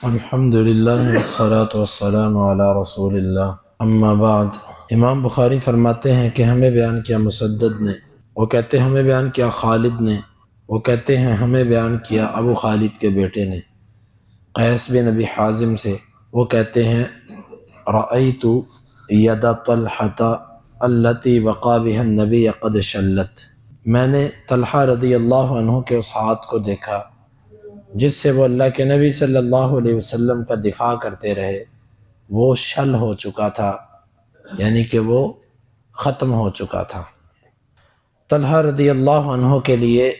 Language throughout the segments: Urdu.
الحمد للہ والصلاة والسلام علی رسول اللہ اما بعد۔ امام بخاری فرماتے ہیں کہ ہمیں بیان کیا مسدد نے، وہ کہتے ہیں ہمیں بیان کیا خالد نے، وہ کہتے ہیں ہمیں بیان کیا ابو خالد کے بیٹے نے قیس بن ابی حازم سے، وہ کہتے ہیں رأیت ید طلحۃ التی وقع بها النبی قد شلت، میں نے طلحہ رضی اللہ عنہ کے اس ہاتھ کو دیکھا جس سے وہ اللہ کے نبی صلی اللہ علیہ وسلم کا دفاع کرتے رہے، وہ شل ہو چکا تھا، یعنی کہ وہ ختم ہو چکا تھا۔ طلحہ رضی اللہ عنہ کے لیے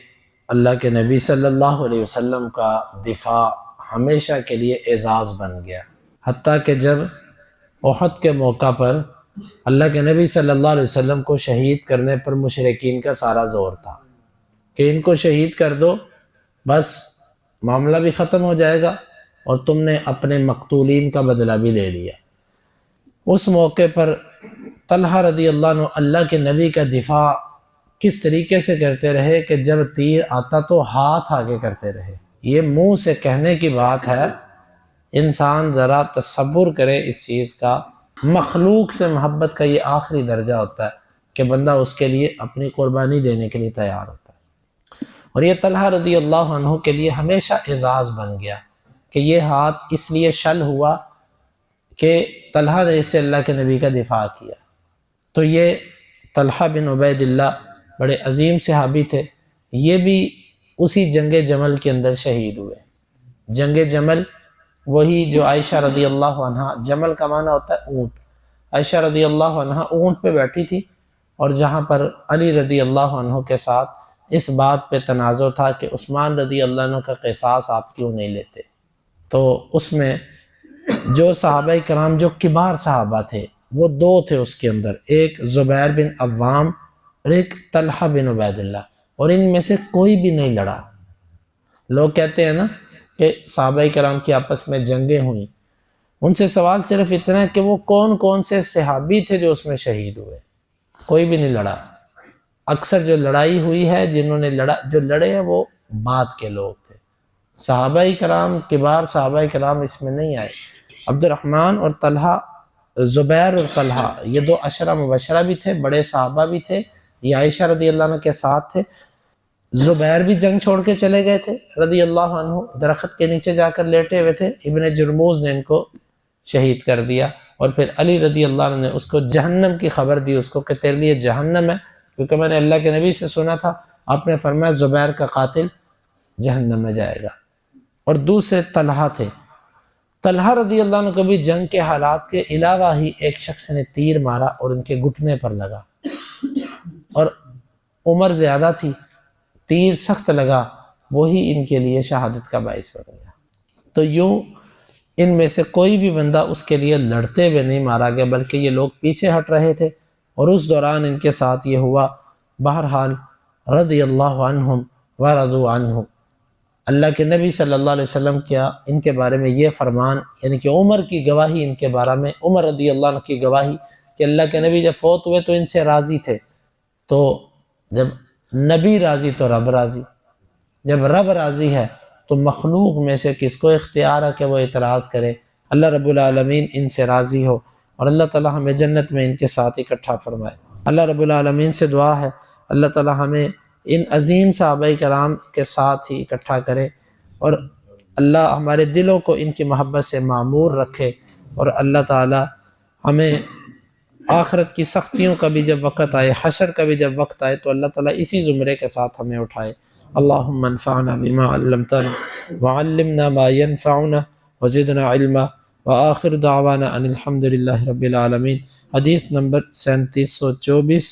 اللہ کے نبی صلی اللہ علیہ وسلم کا دفاع ہمیشہ کے لیے اعزاز بن گیا، حتیٰ کہ جب احد کے موقع پر اللہ کے نبی صلی اللہ علیہ وسلم کو شہید کرنے پر مشرکین کا سارا زور تھا کہ ان کو شہید کر دو، بس معاملہ بھی ختم ہو جائے گا اور تم نے اپنے مقتولین کا بدلہ بھی لے لیا۔ اس موقع پر طلحہ رضی اللہ عنہ اللہ کے نبی کا دفاع کس طریقے سے کرتے رہے کہ جب تیر آتا تو ہاتھ آگے کرتے رہے۔ یہ منہ سے کہنے کی بات ہے، انسان ذرا تصور کرے اس چیز کا، مخلوق سے محبت کا یہ آخری درجہ ہوتا ہے کہ بندہ اس کے لیے اپنی قربانی دینے کے لیے تیار ہوتا ہے۔ اور یہ طلحہ رضی اللہ عنہ کے لیے ہمیشہ اعزاز بن گیا کہ یہ ہاتھ اس لیے شل ہوا کہ طلحہ نے اس سے اللہ کے نبی کا دفاع کیا۔ تو یہ طلحہ بن عبید اللہ بڑے عظیم صحابی تھے، یہ بھی اسی جنگ جمل کے اندر شہید ہوئے۔ جنگ جمل وہی جو عائشہ رضی اللہ عنہ، جمل کا معنی ہوتا ہے اونٹ، عائشہ رضی اللہ عنہ اونٹ پہ بیٹھی تھی اور جہاں پر علی رضی اللہ عنہ کے ساتھ اس بات پہ تنازع تھا کہ عثمان رضی اللہ عنہ کا قصاص آپ کیوں نہیں لیتے، تو اس میں جو صحابہ کرام جو کبار صحابہ تھے وہ دو تھے اس کے اندر، ایک زبیر بن عوام اور ایک طلحہ بن عبید اللہ، اور ان میں سے کوئی بھی نہیں لڑا۔ لوگ کہتے ہیں نا کہ صحابہ کرام کی آپس میں جنگیں ہوئیں، ان سے سوال صرف اتنا ہے کہ وہ کون کون سے صحابی تھے جو اس میں شہید ہوئے، کوئی بھی نہیں لڑا۔ اکثر جو لڑائی ہوئی ہے، جو لڑے ہیں وہ بعد کے لوگ تھے، صحابہ کرام کبار صحابہ کرام اس میں نہیں آئے۔ عبد الرحمن اور طلحہ، زبیر اور طلحہ، یہ دو عشرہ مبشرہ بھی تھے، بڑے صحابہ بھی تھے، یہ عائشہ رضی اللہ عنہ کے ساتھ تھے۔ زبیر بھی جنگ چھوڑ کے چلے گئے تھے رضی اللہ عنہ، درخت کے نیچے جا کر لیٹے ہوئے تھے، ابن جرموز نے ان کو شہید کر دیا، اور پھر علی رضی اللہ عنہ نے اس کو جہنم کی خبر دی اس کو کہ تیرے لیے جہنم ہے، کیونکہ میں نے اللہ کے نبی سے سنا تھا، آپ نے فرمایا زبیر کا قاتل جہنم میں جائے گا۔ اور دوسرے طلحہ تھے، طلحہ رضی اللہ عنہ کو بھی جنگ کے حالات کے علاوہ ہی ایک شخص نے تیر مارا اور ان کے گھٹنے پر لگا، اور عمر زیادہ تھی، تیر سخت لگا، وہی ان کے لیے شہادت کا باعث بن گیا۔ تو یوں ان میں سے کوئی بھی بندہ اس کے لیے لڑتے ہوئے نہیں مارا گیا، بلکہ یہ لوگ پیچھے ہٹ رہے تھے، اور اس دوران ان کے ساتھ یہ ہوا۔ بہرحال رضی اللہ عنہم ورضوا عنہ، اللہ کے نبی صلی اللہ علیہ وسلم کیا ان کے بارے میں یہ فرمان، یعنی کہ عمر کی گواہی ان کے بارے میں، عمر رضی اللہ عنہ کی گواہی کہ اللہ کے نبی جب فوت ہوئے تو ان سے راضی تھے، تو جب نبی راضی تو رب راضی، جب رب راضی ہے تو مخلوق میں سے کس کو اختیار ہے کہ وہ اعتراض کرے۔ اللہ رب العالمین ان سے راضی ہو، اور اللہ تعالی ہمیں جنت میں ان کے ساتھ اکٹھا فرمائے۔ اللہ رب العالمین سے دعا ہے اللہ تعالی ہمیں ان عظیم صحابہ کرام کے ساتھ ہی اکٹھا کرے، اور اللہ ہمارے دلوں کو ان کی محبت سے معمور رکھے، اور اللہ تعالی ہمیں آخرت کی سختیوں کا بھی جب وقت آئے، حشر کا بھی جب وقت آئے، تو اللہ تعالی اسی زمرے کے ساتھ ہمیں اٹھائے۔ اللہم انفعنا بما علمتنا وعلمنا ما ينفعنا وزدنا علما، وآخر دعوانا ان الحمد للہ رب العالمین۔ حدیث نمبر 3724۔